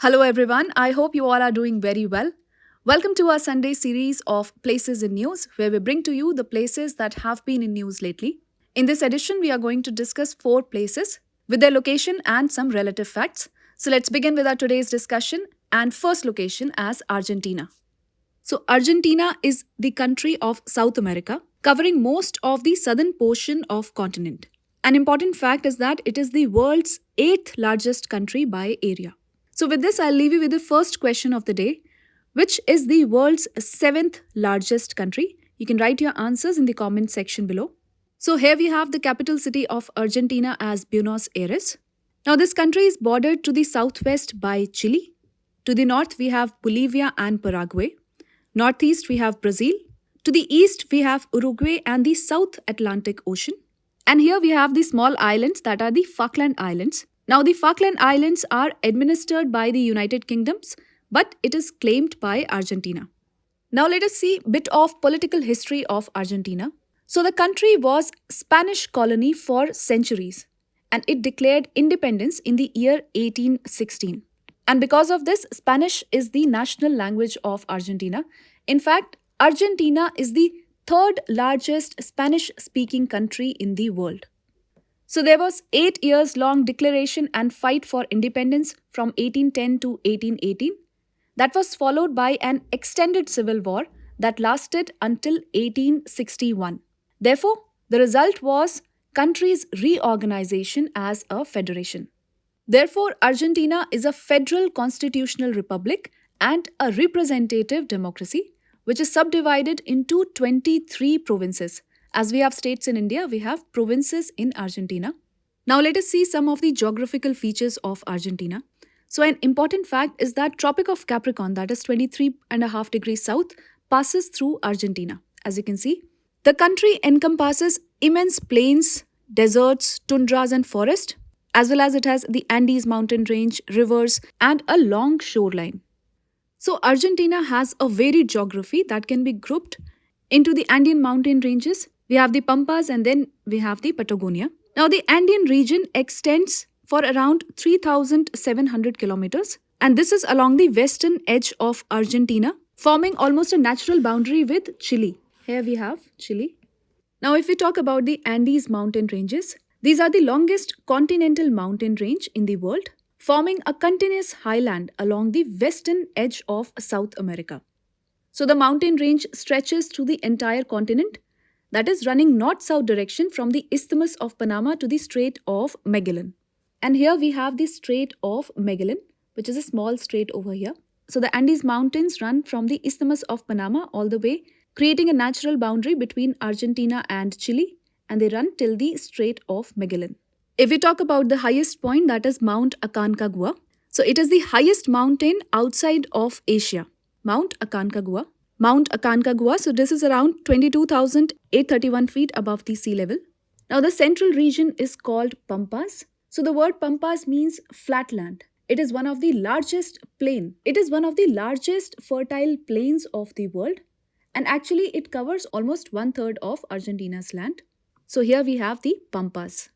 Hello, everyone. I hope you all are doing very well. Welcome to our Sunday series of Places in News, where we bring to you the places that have been in news lately. In this edition, we are going to discuss 4 places with their location and some relative facts. So let's begin with our today's discussion and first location as Argentina. So, Argentina is the country of South America, covering most of the southern portion of continent. An important fact is that it is the world's 8th largest country by area. So, with this, I'll leave you with the first question of the day, which is the world's 7th largest country. You can write your answers in the comment section below. So, here we have the capital city of Argentina as Buenos Aires. Now, this country is bordered to the southwest by Chile. To the north, we have Bolivia and Paraguay. Northeast, we have Brazil. To the east, we have Uruguay and the South Atlantic Ocean. And here we have the small islands that are the Falkland Islands. Now, the Falkland Islands are administered by the United Kingdoms, but it is claimed by Argentina. Now, let us see a bit of political history of Argentina. So, the country was Spanish colony for centuries, and it declared independence in the year 1816. And because of this, Spanish is the national language of Argentina. In fact, Argentina is the third largest Spanish-speaking country in the world. So there was 8 years long declaration and fight for independence from 1810 to 1818. That was followed by an extended civil war that lasted until 1861. Therefore, the result was country's reorganization as a federation. Therefore, Argentina is a federal constitutional republic and a representative democracy, which is subdivided into 23 provinces. As we have states in India, we have provinces in Argentina. Now, let us see some of the geographical features of Argentina. So, an important fact is that Tropic of Capricorn, that is 23.5 degrees south, passes through Argentina. As you can see, the country encompasses immense plains, deserts, tundras, and forest, as well as it has the Andes mountain range, rivers, and a long shoreline. So, Argentina has a varied geography that can be grouped into the Andean mountain ranges. We have the Pampas and then we have the Patagonia. Now, the Andean region extends for around 3,700 kilometers, and this is along the western edge of Argentina, forming almost a natural boundary with Chile. Here we have Chile. Now, if we talk about the Andes mountain ranges, these are the longest continental mountain range in the world, forming a continuous highland along the western edge of South America. So the mountain range stretches through the entire continent, that is running north-south direction from the Isthmus of Panama to the Strait of Magellan. And here we have the Strait of Magellan, which is a small strait over here. So the Andes Mountains run from the Isthmus of Panama all the way, creating a natural boundary between Argentina and Chile, and they run till the Strait of Magellan. If we talk about the highest point, that is Mount Aconcagua. So it is the highest mountain outside of Asia. Mount Aconcagua. Mount Aconcagua, so this is around 22,831 feet above the sea level. Now the central region is called Pampas. So the word Pampas means flatland. It is one of the largest plain. It is one of the largest fertile plains of the world, and actually it covers almost 1/3 of Argentina's land. So here we have the Pampas.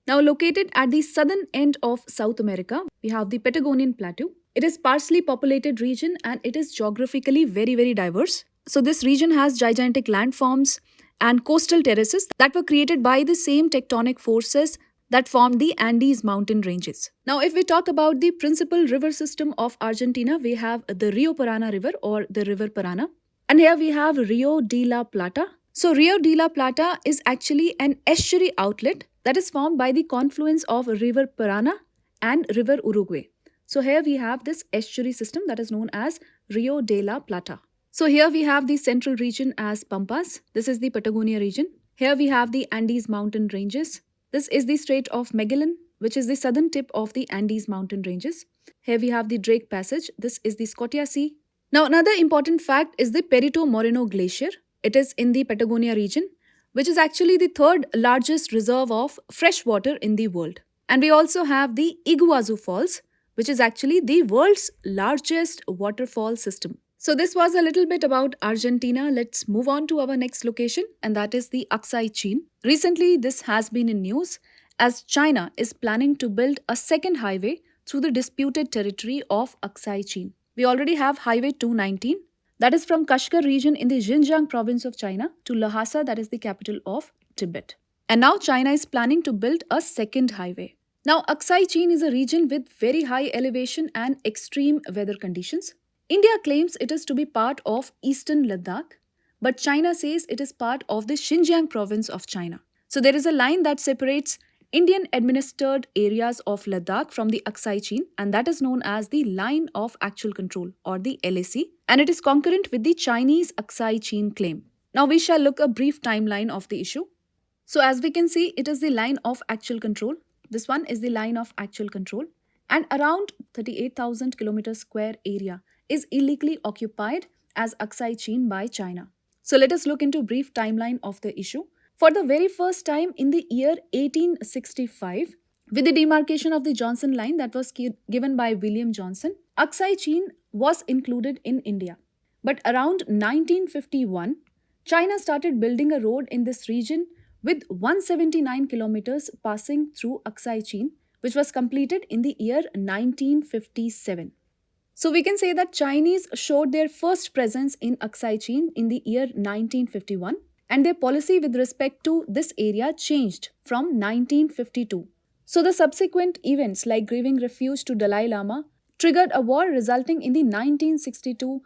Now located at the southern end of South America, we have the Patagonian Plateau. It is sparsely populated region and it is geographically very diverse. So this region has gigantic landforms and coastal terraces that were created by the same tectonic forces that formed the Andes mountain ranges. Now, if we talk about the principal river system of Argentina, we have the Rio Parana River or the River Parana. And here we have Rio de la Plata. So Rio de la Plata is actually an estuary outlet that is formed by the confluence of River Parana and River Uruguay. So here we have this estuary system that is known as Rio de la Plata. So here we have the central region as Pampas. This is the Patagonia region. Here we have the Andes mountain ranges. This is the Strait of Magellan, which is the southern tip of the Andes mountain ranges. Here we have the Drake Passage. This is the Scotia Sea. Now another important fact is the Perito Moreno Glacier. It is in the Patagonia region, which is actually the third largest reserve of fresh water in the world. And we also have the Iguazu Falls, which is actually the world's largest waterfall system. So this was a little bit about Argentina. Let's move on to our next location, and that is the Aksai Chin. Recently, this has been in news as China is planning to build a second highway through the disputed territory of Aksai Chin. We already have Highway 219, that is from Kashgar region in the Xinjiang province of China to Lhasa, that is the capital of Tibet. And now China is planning to build a second highway. Now, Aksai Chin is a region with very high elevation and extreme weather conditions. India claims it is to be part of eastern Ladakh, but China says it is part of the Xinjiang province of China. So there is a line that separates Indian administered areas of Ladakh from the Aksai Chin, and that is known as the Line of Actual Control or the LAC, and it is concurrent with the Chinese Aksai Chin claim. Now we shall look a brief timeline of the issue. So as we can see, it is the line of actual control. This one is the line of actual control, and around 38,000 kilometers square area is illegally occupied as Aksai Chin by China. So let us look into brief timeline of the issue. For the very first time in the year 1865, with the demarcation of the Johnson Line that was given by William Johnson, Aksai Chin was included in India. But around 1951, China started building a road in this region with 179 kilometers passing through Aksai Chin, which was completed in the year 1957. So we can say that Chinese showed their first presence in Aksai Chin in the year 1951, and their policy with respect to this area changed from 1952. So the subsequent events like giving refuge to Dalai Lama triggered a war resulting in the 1962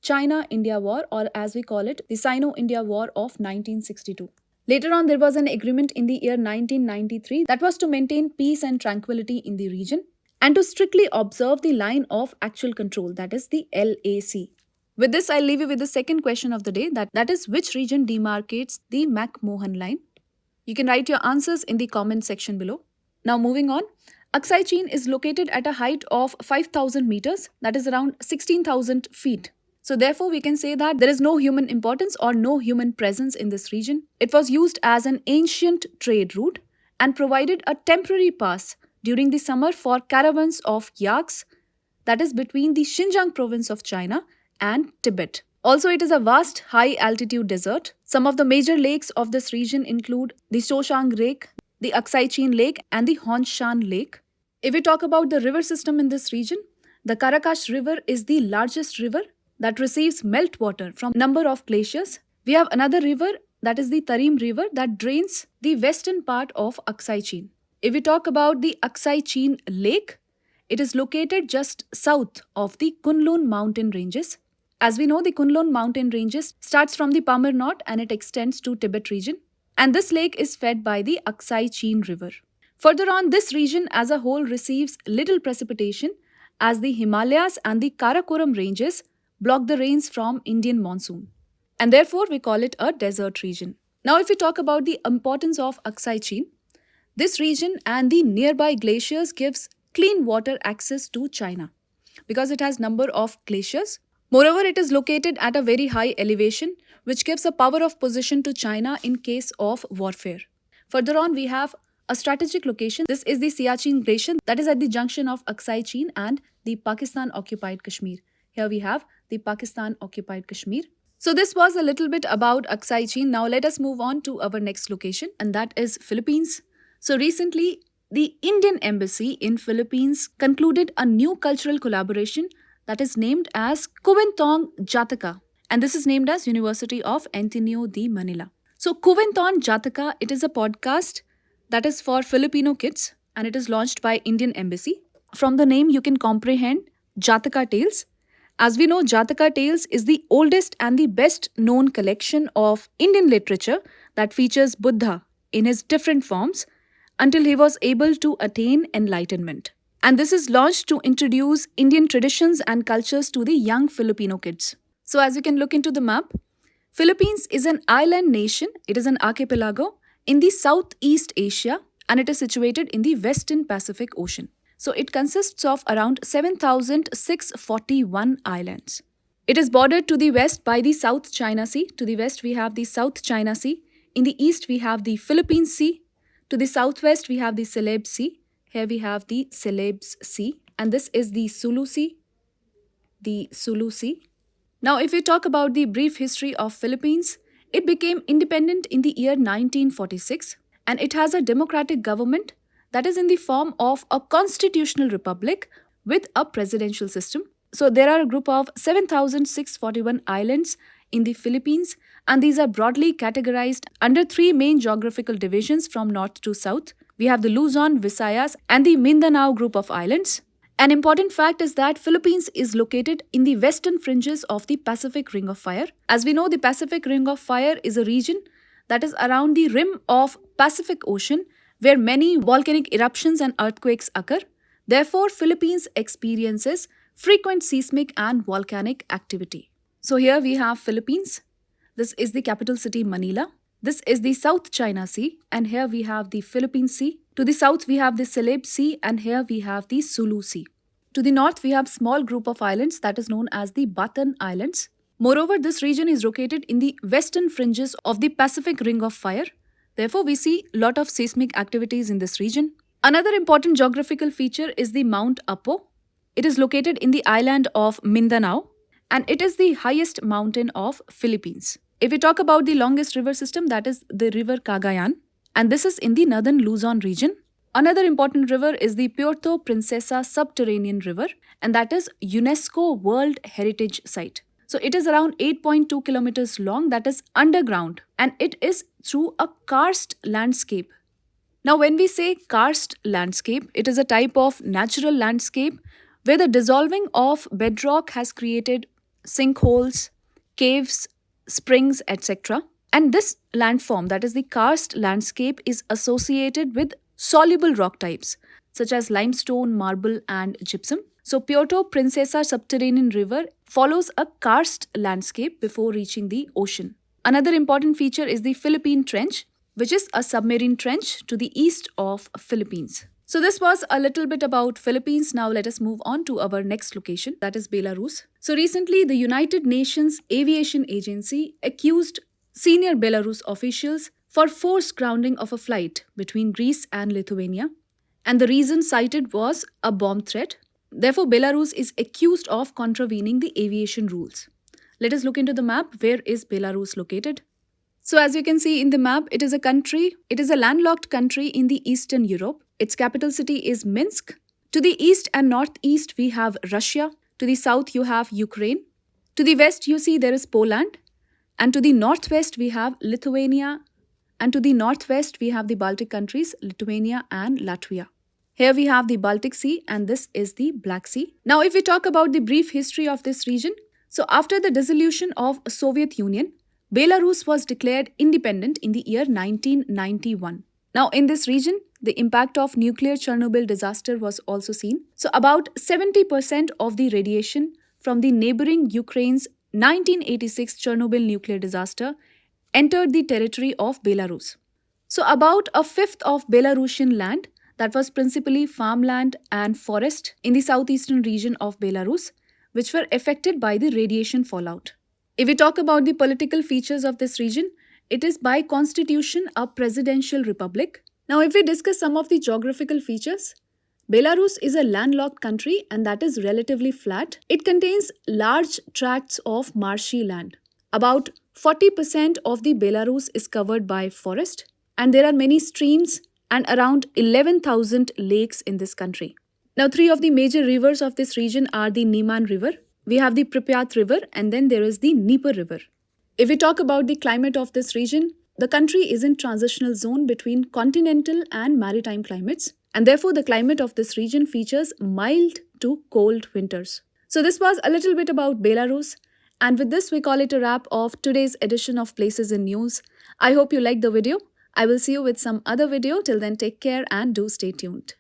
China-India War, or as we call it, the Sino-India War of 1962. Later on, there was an agreement in the year 1993 that was to maintain peace and tranquility in the region and to strictly observe the line of actual control, that is the LAC. With this, I'll leave you with the second question of the day, that is which region demarcates the McMahon line? You can write your answers in the comment section below. Now moving on, Aksai Chin is located at a height of 5,000 meters, that is around 16,000 feet. So therefore, we can say that there is no human importance or no human presence in this region. It was used as an ancient trade route and provided a temporary pass during the summer for caravans of yaks, that is between the Xinjiang province of China and Tibet. Also, it is a vast high-altitude desert. Some of the major lakes of this region include the Shoshang Lake, the Aksai Chin Lake, and the Hongshan Lake. If we talk about the river system in this region, the Karakash River is the largest river that receives meltwater from number of glaciers. We have another river, that is the Tarim River, that drains the western part of Aksai Chin. If we talk about the Aksai Chin Lake, it is located just south of the Kunlun mountain ranges. As we know, the Kunlun mountain ranges starts from the Pamir Knot and it extends to Tibet region. And this lake is fed by the Aksai Chin River. Further on, this region as a whole receives little precipitation as the Himalayas and the Karakoram ranges block the rains from Indian monsoon. And therefore, we call it a desert region. Now, if we talk about the importance of Aksai Chin, this region and the nearby glaciers gives clean water access to China because it has number of glaciers. Moreover, it is located at a very high elevation, which gives a power of position to China in case of warfare. Further on, we have a strategic location. This is the Siachen Glacier that is at the junction of Aksai Chin and the Pakistan-occupied Kashmir. Here we have the Pakistan-occupied Kashmir. So this was a little bit about Aksai Chin. Now let us move on to our next location, and that is Philippines. So recently, the Indian Embassy in Philippines concluded a new cultural collaboration that is named as Kuwintong Jataka, and this is named as University of Ateneo de Manila. So Kuwintong Jataka, it is a podcast that is for Filipino kids and it is launched by Indian Embassy. From the name, you can comprehend Jataka Tales. As we know, Jataka Tales is the oldest and the best known collection of Indian literature that features Buddha in his different forms until he was able to attain enlightenment. And this is launched to introduce Indian traditions and cultures to the young Filipino kids. So as you can look into the map, Philippines is an island nation. It is an archipelago in the Southeast Asia and it is situated in the Western Pacific Ocean. So it consists of around 7,641 islands. It is bordered to the west by the South China Sea. To the west, we have the South China Sea. In the east, we have the Philippine Sea. To the southwest, we have the Celebes Sea. Here we have the Celebes Sea. And this is the Sulu Sea. The Sulu Sea. Now, if we talk about the brief history of Philippines, it became independent in the year 1946. And it has a democratic government that is in the form of a constitutional republic with a presidential system. So there are a group of 7,641 islands in the Philippines, and these are broadly categorized under three main geographical divisions from north to south. We have the Luzon, Visayas, and the Mindanao group of islands. An important fact is that Philippines is located in the western fringes of the Pacific Ring of Fire. As we know, the Pacific Ring of Fire is a region that is around the rim of Pacific Ocean where many volcanic eruptions and earthquakes occur. Therefore, Philippines experiences frequent seismic and volcanic activity. So here we have Philippines. This is the capital city Manila. This is the South China Sea, and here we have the Philippine Sea. To the south we have the Celeb Sea, and here we have the Sulu Sea. To the north we have small group of islands that is known as the Batan Islands. Moreover, this region is located in the western fringes of the Pacific Ring of Fire. Therefore, we see lot of seismic activities in this region. Another important geographical feature is the Mount Apo. It is located in the island of Mindanao, and it is the highest mountain of Philippines. If we talk about the longest river system, that is the river Cagayan, and this is in the northern Luzon region. Another important river is the Puerto Princesa Subterranean River, and that is UNESCO World Heritage Site. So it is around 8.2 kilometers long, that is underground, and it is through a karst landscape. Now when we say karst landscape, it is a type of natural landscape where the dissolving of bedrock has created sinkholes, caves, springs, etc. And this landform, that is the karst landscape, is associated with soluble rock types such as limestone, marble, and gypsum. So Puerto Princesa Subterranean River follows a karst landscape before reaching the ocean. Another important feature is the Philippine Trench, which is a submarine trench to the east of Philippines. So this was a little bit about Philippines. Now let us move on to our next location, that is Belarus. So recently, the United Nations Aviation Agency accused senior Belarus officials for forced grounding of a flight between Greece and Lithuania. And the reason cited was a bomb threat. Therefore, Belarus is accused of contravening the aviation rules. Let us look into the map. Where is Belarus located? So as you can see in the map, it is a landlocked country in the Eastern Europe. Its capital city is Minsk. To the east and northeast, we have Russia. To the south, you have Ukraine. To the west, you see there is Poland. And to the northwest, we have Lithuania. And to the northwest, we have the Baltic countries, Lithuania and Latvia. Here we have the Baltic Sea, and this is the Black Sea. Now, if we talk about the brief history of this region, so after the dissolution of Soviet Union, Belarus was declared independent in the year 1991. Now, in this region, the impact of nuclear Chernobyl disaster was also seen. So, about 70% of the radiation from the neighboring Ukraine's 1986 Chernobyl nuclear disaster entered the territory of Belarus. So, about a fifth of Belarusian land, that was principally farmland and forest in the southeastern region of Belarus, which were affected by the radiation fallout. If we talk about the political features of this region, it is by constitution a presidential republic. Now, if we discuss some of the geographical features, Belarus is a landlocked country and that is relatively flat. It contains large tracts of marshy land. About 40% of the Belarus is covered by forest, and there are many streams and around 11,000 lakes in this country. Now, three of the major rivers of this region are the Neman River, we have the Pripyat River, and then there is the Dnieper River. If we talk about the climate of this region, the country is in transitional zone between continental and maritime climates, and therefore the climate of this region features mild to cold winters. So this was a little bit about Belarus, and with this we call it a wrap of today's edition of Places in News. I hope you liked the video. I will see you with some other video. Till then, take care and do stay tuned.